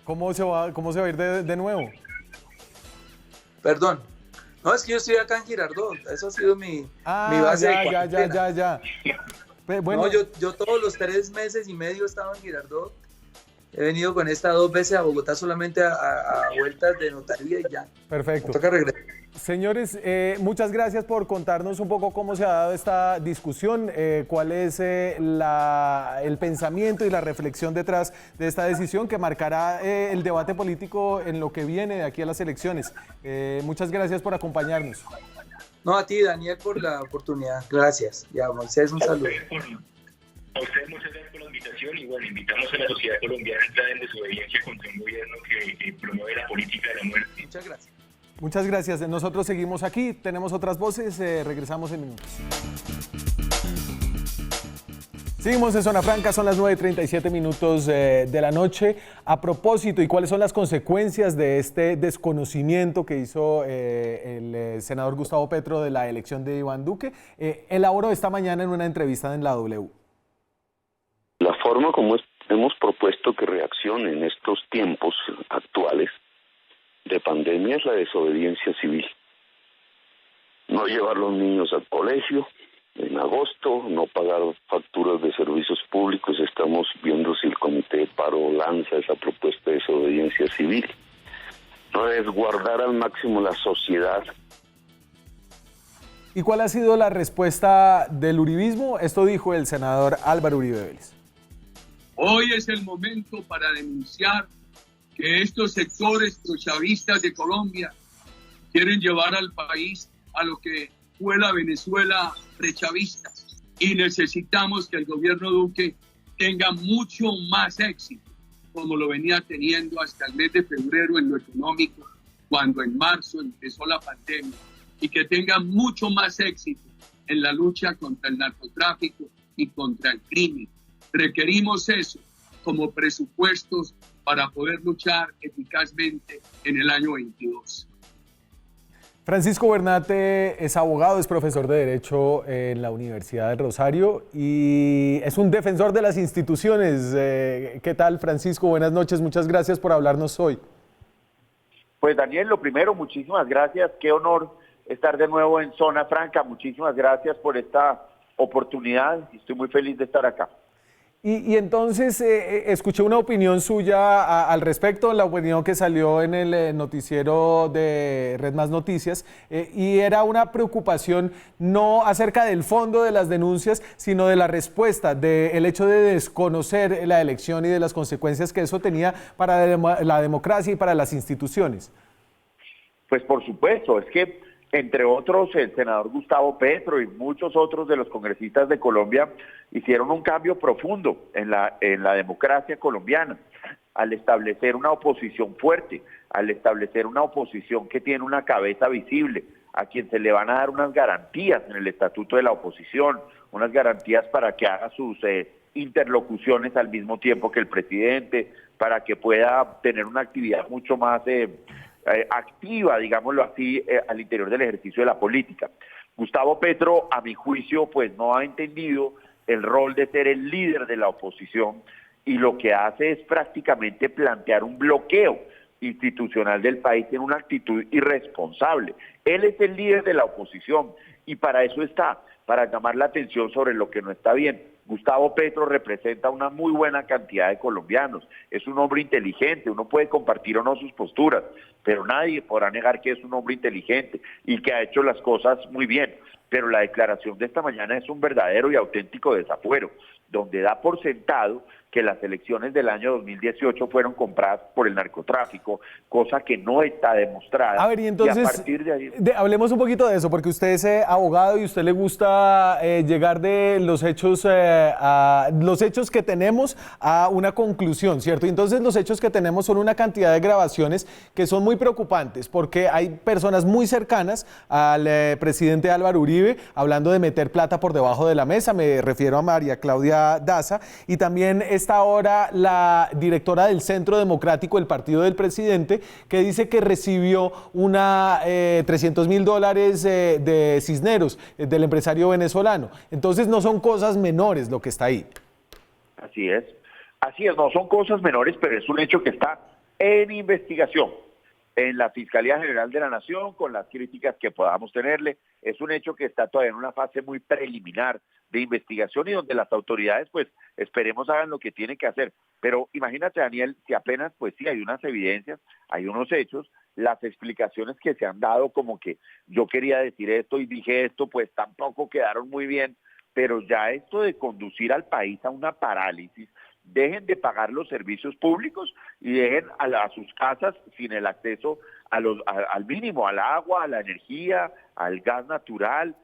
¿Cómo se va a ir de nuevo? Perdón. No, es que yo estoy acá en Girardot. Eso ha sido mi base de cuarentena. ya. Bueno, No, yo todos los 3 meses y medio he estado en Girardot. He venido con esta 2 veces a Bogotá solamente a vueltas de notaría y ya. perfecto. Me toca regresar. Señores, muchas gracias por contarnos un poco cómo se ha dado esta discusión, cuál es el pensamiento y la reflexión detrás de esta decisión que marcará el debate político en lo que viene de aquí a las elecciones. Muchas gracias por acompañarnos. No, a ti, Daniel, por la oportunidad. Gracias. Ya, Moisés, un saludo. A ustedes muchas gracias por la invitación y bueno, invitamos a la sociedad colombiana a entrar en desobediencia contra un gobierno que promueve la política de la muerte. Muchas gracias. Muchas gracias. Nosotros seguimos aquí, tenemos otras voces, regresamos en minutos. Seguimos en Zona Franca, son las 9:37 minutos de la noche. A propósito, ¿y cuáles son las consecuencias de este desconocimiento que hizo el senador Gustavo Petro de la elección de Iván Duque? Elaboró esta mañana en una entrevista en la W. La forma como hemos propuesto que reaccione en estos tiempos actuales de pandemia es la desobediencia civil. No llevar a los niños al colegio en agosto, no pagar facturas de servicios públicos. Estamos viendo si el Comité de Paro lanza esa propuesta de desobediencia civil. Resguardar al máximo la sociedad. ¿Y cuál ha sido la respuesta del uribismo? Esto dijo el senador Álvaro Uribe Vélez. Hoy es el momento para denunciar que estos sectores prochavistas de Colombia quieren llevar al país a lo que fue la Venezuela prechavista, y necesitamos que el gobierno Duque tenga mucho más éxito, como lo venía teniendo hasta el mes de febrero en lo económico, cuando en marzo empezó la pandemia, y que tenga mucho más éxito en la lucha contra el narcotráfico y contra el crimen. Requerimos eso como presupuestos para poder luchar eficazmente en el año 22. Francisco Bernate es abogado, es profesor de Derecho en la Universidad del Rosario y es un defensor de las instituciones. ¿Qué tal, Francisco? Buenas noches, muchas gracias por hablarnos hoy. Pues Daniel, lo primero, muchísimas gracias, qué honor estar de nuevo en Zona Franca, muchísimas gracias por esta oportunidad y estoy muy feliz de estar acá. Y entonces escuché una opinión suya al respecto, la opinión que salió en el noticiero de Red Más Noticias, y era una preocupación no acerca del fondo de las denuncias, sino de la respuesta, del hecho de desconocer la elección y de las consecuencias que eso tenía para la democracia y para las instituciones. Pues por supuesto, es que entre otros el senador Gustavo Petro y muchos otros de los congresistas de Colombia hicieron un cambio profundo en la democracia colombiana al establecer una oposición fuerte, al establecer una oposición que tiene una cabeza visible, a quien se le van a dar unas garantías en el estatuto de la oposición, unas garantías para que haga sus interlocuciones al mismo tiempo que el presidente, para que pueda tener una actividad mucho más activa, digámoslo así, al interior del ejercicio de la política. Gustavo Petro, a mi juicio, pues no ha entendido el rol de ser el líder de la oposición y lo que hace es prácticamente plantear un bloqueo institucional del país en una actitud irresponsable. Él es el líder de la oposición y para eso está, para llamar la atención sobre lo que no está bien. Gustavo Petro representa una muy buena cantidad de colombianos, es un hombre inteligente, uno puede compartir o no sus posturas, pero nadie podrá negar que es un hombre inteligente y que ha hecho las cosas muy bien. Pero la declaración de esta mañana es un verdadero y auténtico desafuero, donde da por sentado que las elecciones del año 2018 fueron compradas por el narcotráfico, cosa que no está demostrada. A ver, y entonces, a partir de ahí... hablemos un poquito de eso, porque usted es abogado y a usted le gusta llegar de los hechos que tenemos a una conclusión, ¿cierto? Y entonces los hechos que tenemos son una cantidad de grabaciones que son muy preocupantes, porque hay personas muy cercanas al presidente Álvaro Uribe hablando de meter plata por debajo de la mesa. Me refiero a María Claudia Daza, y también está ahora la directora del Centro Democrático del partido del presidente, que dice que recibió una $300.000 de Cisneros, del empresario venezolano. Entonces no son cosas menores lo que está ahí. Así es, no son cosas menores, pero es un hecho que está en investigación en la Fiscalía General de la Nación, con las críticas que podamos tenerle. Es un hecho que está todavía en una fase muy preliminar de investigación y donde las autoridades, pues, esperemos hagan lo que tienen que hacer. Pero imagínate, Daniel, si apenas, pues sí, hay unas evidencias, hay unos hechos, las explicaciones que se han dado como que yo quería decir esto y dije esto, pues tampoco quedaron muy bien, pero ya esto de conducir al país a una parálisis, dejen de pagar los servicios públicos y dejen a sus casas sin el acceso al mínimo, al agua, a la energía, al gas natural,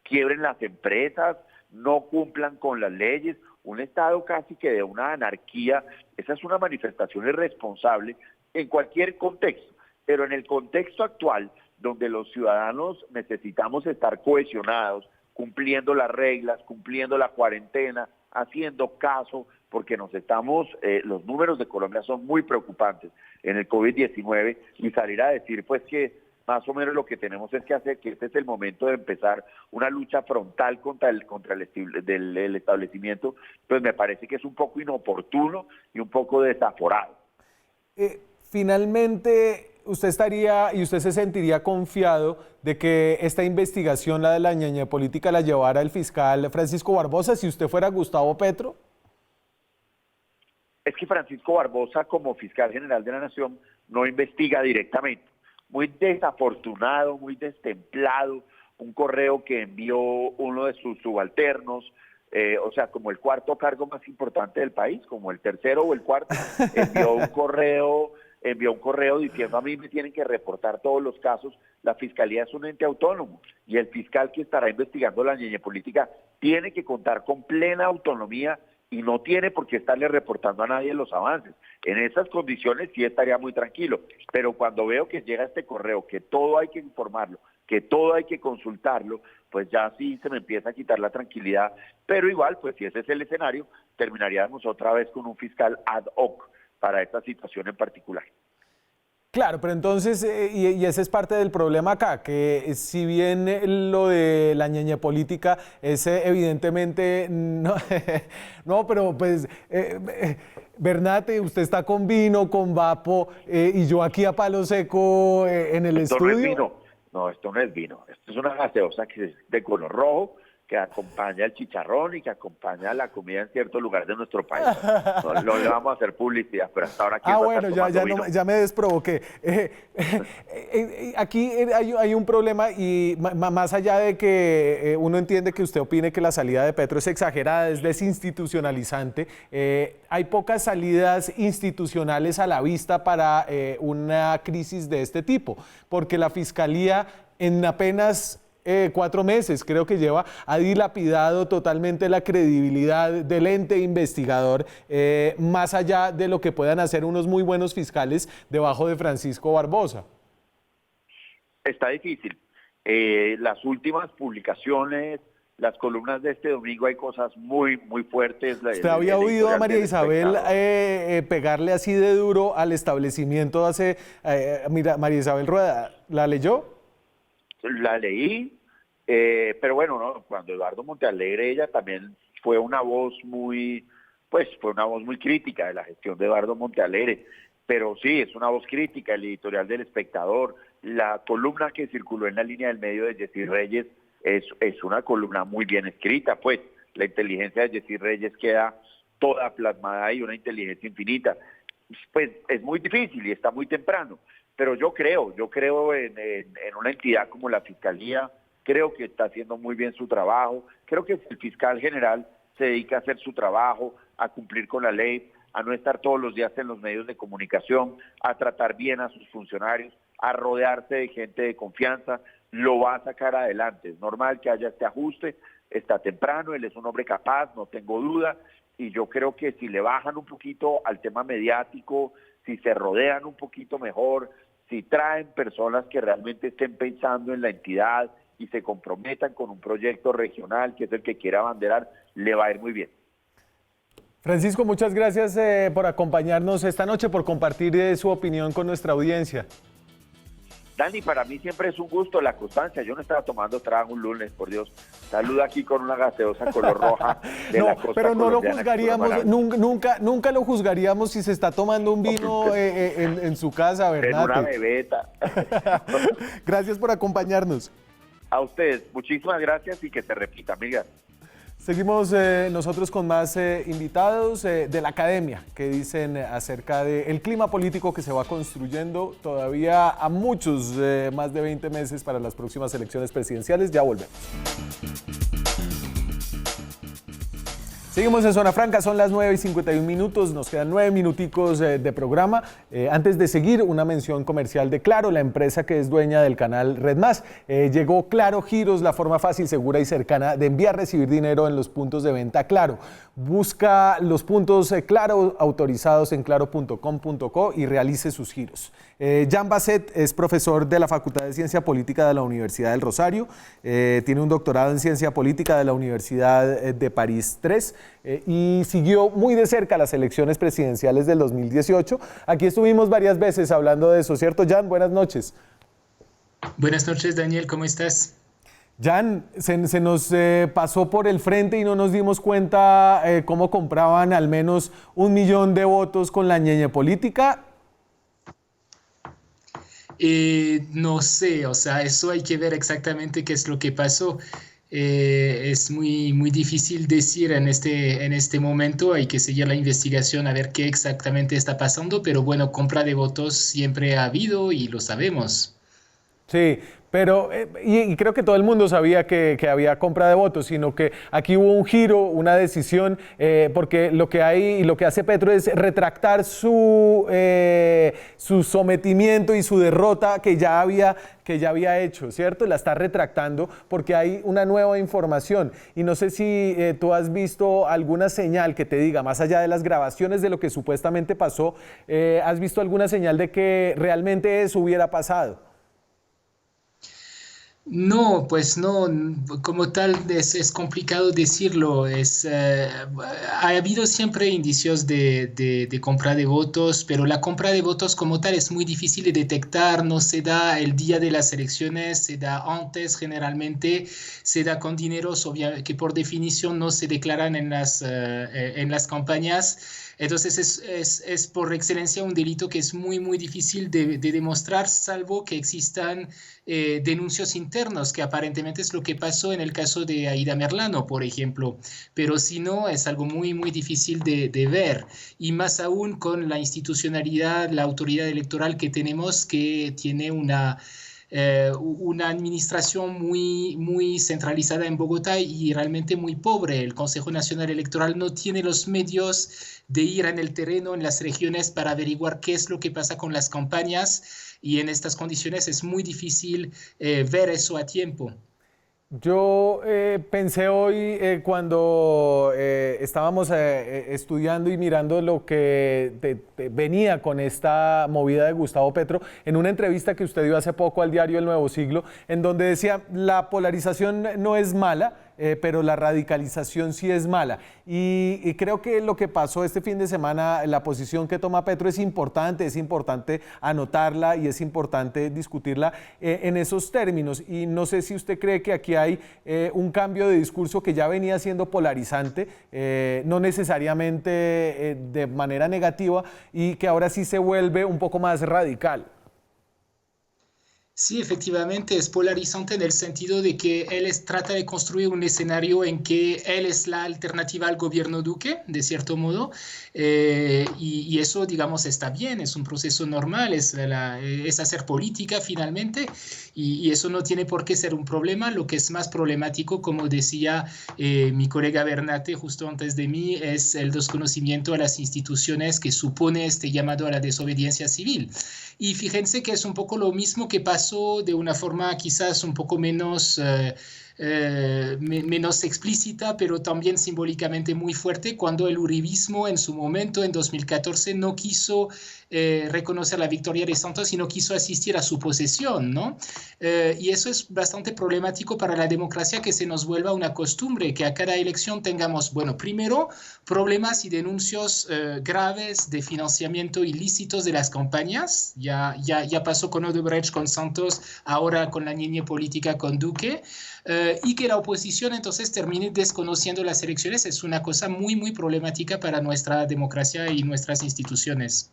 quiebren las empresas, no cumplan con las leyes, un estado casi que de una anarquía. Esa es una manifestación irresponsable en cualquier contexto, pero en el contexto actual, donde los ciudadanos necesitamos estar cohesionados, cumpliendo las reglas, cumpliendo la cuarentena, haciendo caso, porque los números de Colombia son muy preocupantes en el COVID-19, y salir a decir pues que más o menos lo que tenemos es que hacer, que este es el momento de empezar una lucha frontal contra el establecimiento, pues me parece que es un poco inoportuno y un poco desaforado. Finalmente, usted se sentiría confiado de que esta investigación, la de la ñaña política, la llevara el fiscal Francisco Barbosa si usted fuera Gustavo Petro? Es que Francisco Barbosa, como fiscal general de la Nación, no investiga directamente. Muy desafortunado, muy destemplado, un correo que envió uno de sus subalternos, o sea, como el cuarto cargo más importante del país, como el tercero o el cuarto, envió un correo diciendo: a mí me tienen que reportar todos los casos, la fiscalía es un ente autónomo y el fiscal que estará investigando la ñeñe política tiene que contar con plena autonomía y no tiene por qué estarle reportando a nadie los avances. En esas condiciones sí estaría muy tranquilo, pero cuando veo que llega este correo, que todo hay que informarlo, que todo hay que consultarlo, pues ya sí se me empieza a quitar la tranquilidad, pero igual, pues si ese es el escenario, terminaríamos otra vez con un fiscal ad hoc para esta situación en particular. Claro, pero entonces, y ese es parte del problema acá, que si bien lo de la ñeñe política es evidentemente, no, pero pues, Bernate, usted está con vino, con vapo, y yo aquí a palo seco en el esto estudio. No es vino, no, esto no es vino, esto es una gaseosa que es de color rojo, que acompaña el chicharrón y que acompaña la comida en ciertos lugares de nuestro país. No le vamos a hacer publicidad, pero hasta ahora... bueno, ya me desprovoqué. Aquí hay un problema, y más allá de que uno entiende que usted opine que la salida de Petro es exagerada, es desinstitucionalizante, hay pocas salidas institucionales a la vista para una crisis de este tipo, porque la Fiscalía en apenas 4 meses, creo que lleva, ha dilapidado totalmente la credibilidad del ente investigador, más allá de lo que puedan hacer unos muy buenos fiscales debajo de Francisco Barbosa. Está difícil. Las últimas publicaciones, las columnas de este domingo, hay cosas muy, muy fuertes. ¿Usted había oído a María Isabel pegarle así de duro al establecimiento María Isabel Rueda? ¿La leyó? La leí. Pero bueno, ¿no? Cuando Eduardo Montealegre, ella también fue una voz muy crítica de la gestión de Eduardo Montealegre, pero sí, es una voz crítica. El editorial del Espectador, la columna que circuló en la línea del medio de Jessy Reyes es una columna muy bien escrita, pues la inteligencia de Jessy Reyes queda toda plasmada ahí, una inteligencia infinita. Pues es muy difícil y está muy temprano, pero yo creo en una entidad como la Fiscalía. Creo que está haciendo muy bien su trabajo. Creo que el fiscal general se dedica a hacer su trabajo, a cumplir con la ley, a no estar todos los días en los medios de comunicación, a tratar bien a sus funcionarios, a rodearse de gente de confianza, lo va a sacar adelante. Es normal que haya este ajuste, está temprano, él es un hombre capaz, no tengo duda, y yo creo que si le bajan un poquito al tema mediático, si se rodean un poquito mejor, si traen personas que realmente estén pensando en la entidad y se comprometan con un proyecto regional, que es el que quiera abanderar, le va a ir muy bien. Francisco, muchas gracias por acompañarnos esta noche, por compartir su opinión con nuestra audiencia. Dani, para mí siempre es un gusto la constancia. Yo no estaba tomando trago un lunes, por Dios. Saluda aquí con una gaseosa color roja de la costa pero no lo colombiana, juzgaríamos, nunca lo juzgaríamos si se está tomando un vino en su casa, ¿verdad? En una bebeta. Gracias por acompañarnos. A ustedes, muchísimas gracias y que se repita, amigas. Seguimos nosotros con más invitados de la academia que dicen acerca del clima político que se va construyendo todavía a muchos, más de 20 meses para las próximas elecciones presidenciales. Ya volvemos. Seguimos en Zona Franca, son las 9:51, nos quedan 9 minuticos de programa. Antes de seguir, una mención comercial de Claro, la empresa que es dueña del canal Red Más. Llegó Claro Giros, la forma fácil, segura y cercana de enviar, recibir dinero en los puntos de venta Claro. Busca los puntos Claro autorizados en claro.com.co y realice sus giros. Jan Basset es profesor de la Facultad de Ciencia Política de la Universidad del Rosario, tiene un doctorado en Ciencia Política de la Universidad de París III y siguió muy de cerca las elecciones presidenciales del 2018. Aquí estuvimos varias veces hablando de eso, ¿cierto, Jan? Buenas noches. Buenas noches, Daniel, ¿cómo estás? Jan, se nos pasó por el frente y no nos dimos cuenta cómo compraban al menos 1 millón de votos con la ñeñe política. No sé, o sea, eso hay que ver exactamente qué es lo que pasó. Es muy difícil decir en este momento, hay que seguir la investigación a ver qué exactamente está pasando, pero bueno, compra de votos siempre ha habido y lo sabemos. Sí, pero y creo que todo el mundo sabía que había compra de votos, sino que aquí hubo un giro, una decisión, porque lo que hay y lo que hace Petro es retractar su sometimiento y su derrota que ya había hecho, ¿cierto? La está retractando porque hay una nueva información y no sé si tú has visto alguna señal que te diga, más allá de las grabaciones de lo que supuestamente pasó, ¿has visto alguna señal de que realmente eso hubiera pasado? No, pues no, como tal es complicado decirlo. Ha habido siempre indicios de compra de votos, pero la compra de votos como tal es muy difícil de detectar, no se da el día de las elecciones, se da antes generalmente, se da con dineros que por definición no se declaran en las campañas. Entonces es por excelencia un delito que es muy difícil de demostrar, salvo que existan denuncios internos, que aparentemente es lo que pasó en el caso de Aida Merlano, por ejemplo. Pero si no, es algo muy difícil de ver. Y más aún con la institucionalidad, la autoridad electoral que tenemos, que tiene una administración muy centralizada en Bogotá y realmente muy pobre. El Consejo Nacional Electoral no tiene los medios de ir en el terreno, en las regiones, para averiguar qué es lo que pasa con las campañas, y en estas condiciones es muy difícil ver eso a tiempo. Yo pensé hoy cuando estábamos estudiando y mirando lo que venía con esta movida de Gustavo Petro, en una entrevista que usted dio hace poco al diario El Nuevo Siglo, en donde decía, la polarización no es mala, pero la radicalización sí es mala. Y creo que lo que pasó este fin de semana, la posición que toma Petro es importante anotarla y es importante discutirla en esos términos. Y no sé si usted cree que aquí hay un cambio de discurso que ya venía siendo polarizante, no necesariamente de manera negativa, y que ahora sí se vuelve un poco más radical. Sí, efectivamente es polarizante en el sentido de que trata de construir un escenario en que él es la alternativa al gobierno Duque, de cierto modo, y eso, digamos, está bien, es un proceso normal, es hacer política finalmente, y eso no tiene por qué ser un problema. Lo que es más problemático, como decía mi colega Bernate justo antes de mí, es el desconocimiento a las instituciones que supone este llamado a la desobediencia civil. Y fíjense que es un poco lo mismo que pasó de una forma quizás un poco menos explícita, pero también simbólicamente muy fuerte, cuando el uribismo en su momento, en 2014, no quiso reconocer la victoria de Santos y no quiso asistir a su posesión, ¿no? Y eso es bastante problemático para la democracia, que se nos vuelva una costumbre, que a cada elección tengamos, bueno, primero, problemas y denuncios graves de financiamiento ilícitos de las campañas. Ya pasó con Odebrecht, con Santos, ahora con la niña política con Duque. Y que la oposición entonces termine desconociendo las elecciones es una cosa muy, muy problemática para nuestra democracia y nuestras instituciones.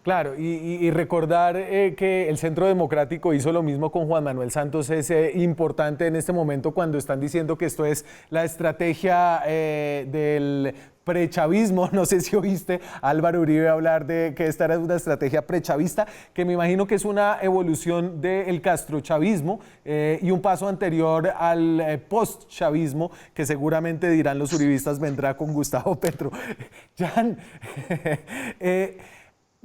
Claro, y recordar que el Centro Democrático hizo lo mismo con Juan Manuel Santos es importante en este momento, cuando están diciendo que esto es la estrategia del prechavismo. No sé si oíste a Álvaro Uribe hablar de que esta era una estrategia prechavista, que me imagino que es una evolución del castrochavismo y un paso anterior al postchavismo, que seguramente, dirán los uribistas, vendrá con Gustavo Petro. Jan,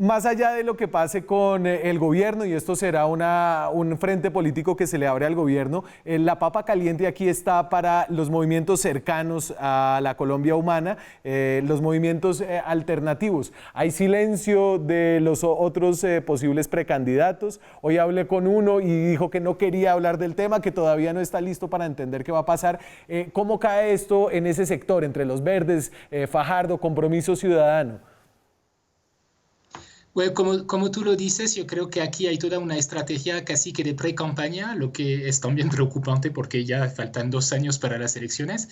más allá de lo que pase con el gobierno, y esto será un frente político que se le abre al gobierno, la papa caliente aquí está para los movimientos cercanos a la Colombia humana, los movimientos alternativos. Hay silencio de los otros posibles precandidatos. Hoy hablé con uno y dijo que no quería hablar del tema, que todavía no está listo para entender qué va a pasar. ¿Cómo cae esto en ese sector, entre los verdes, Fajardo, Compromiso Ciudadano? Bueno, como tú lo dices, yo creo que aquí hay toda una estrategia casi que de pre-campaña, lo que es también preocupante porque ya faltan 2 años para las elecciones,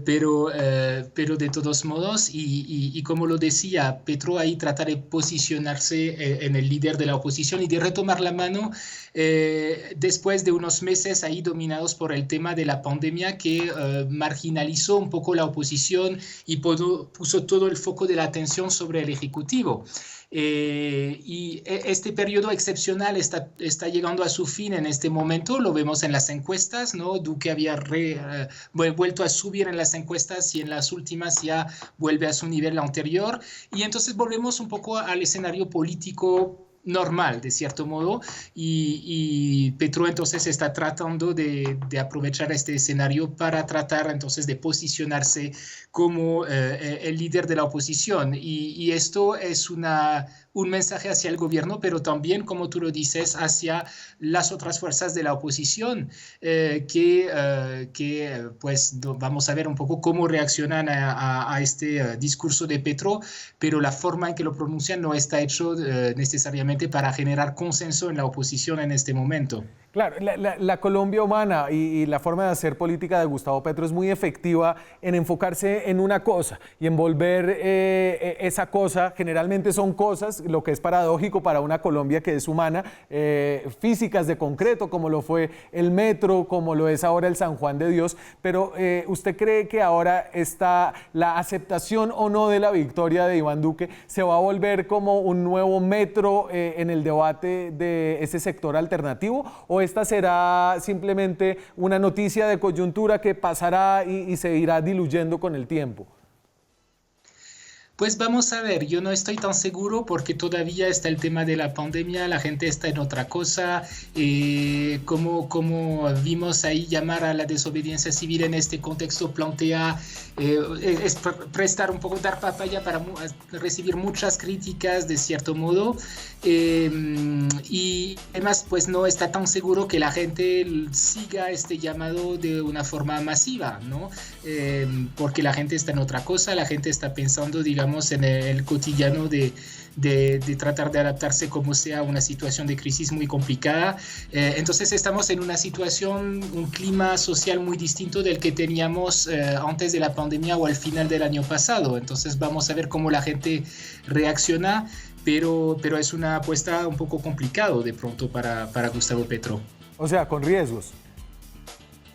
pero de todos modos, y como lo decía, Petro ahí trata de posicionarse en el líder de la oposición y de retomar la mano después de unos meses ahí dominados por el tema de la pandemia, que marginalizó un poco la oposición y puso todo el foco de la atención sobre el Ejecutivo. Y este periodo excepcional está llegando a su fin en este momento, lo vemos en las encuestas, ¿no? Duque había vuelto a subir en las encuestas y en las últimas ya vuelve a su nivel anterior, y entonces volvemos un poco al escenario político normal, de cierto modo, y Petro entonces está tratando de aprovechar este escenario para tratar entonces de posicionarse como el líder de la oposición, y esto es un mensaje hacia el gobierno, pero también, como tú lo dices, hacia las otras fuerzas de la oposición, que pues vamos a ver un poco cómo reaccionan a este discurso de Petro, pero la forma en que lo pronuncian no está hecho necesariamente para generar consenso en la oposición en este momento. Claro, la Colombia humana y la forma de hacer política de Gustavo Petro es muy efectiva en enfocarse en una cosa y en volver esa cosa, generalmente son cosas, lo que es paradójico para una Colombia que es humana, físicas de concreto, como lo fue el metro, como lo es ahora el San Juan de Dios, pero ¿usted cree que ahora la aceptación o no de la victoria de Iván Duque se va a volver como un nuevo metro en el debate de ese sector alternativo, o esta será simplemente una noticia de coyuntura que pasará y se irá diluyendo con el tiempo? Pues vamos a ver, yo no estoy tan seguro porque todavía está el tema de la pandemia, la gente está en otra cosa, como vimos ahí, llamar a la desobediencia civil en este contexto plantea, es prestar un poco, dar papaya para recibir muchas críticas de cierto modo, y además pues no está tan seguro que la gente siga este llamado de una forma masiva, ¿no? Porque la gente está en otra cosa, la gente está pensando, digamos, en el cotidiano de tratar de adaptarse como sea a una situación de crisis muy complicada. Entonces estamos en una situación, un clima social muy distinto del que teníamos antes de la pandemia o al final del año pasado. Entonces vamos a ver cómo la gente reacciona. pero es una apuesta un poco complicado de pronto para Gustavo Petro. O sea, con riesgos.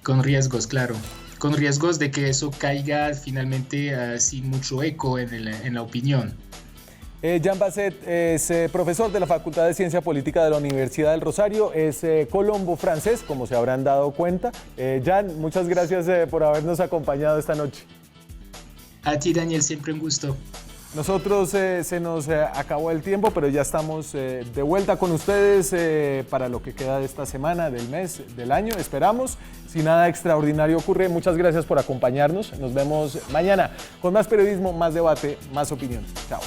Con riesgos, claro. Con riesgos de que eso caiga finalmente sin mucho eco en la opinión. Jean Basset es profesor de la Facultad de Ciencia Política de la Universidad del Rosario, es colombo francés, como se habrán dado cuenta. Jean, muchas gracias por habernos acompañado esta noche. A ti, Daniel, siempre un gusto. Nosotros se nos acabó el tiempo, pero ya estamos de vuelta con ustedes para lo que queda de esta semana, del mes, del año, esperamos. Si nada extraordinario ocurre, muchas gracias por acompañarnos. Nos vemos mañana con más periodismo, más debate, más opinión. Chao.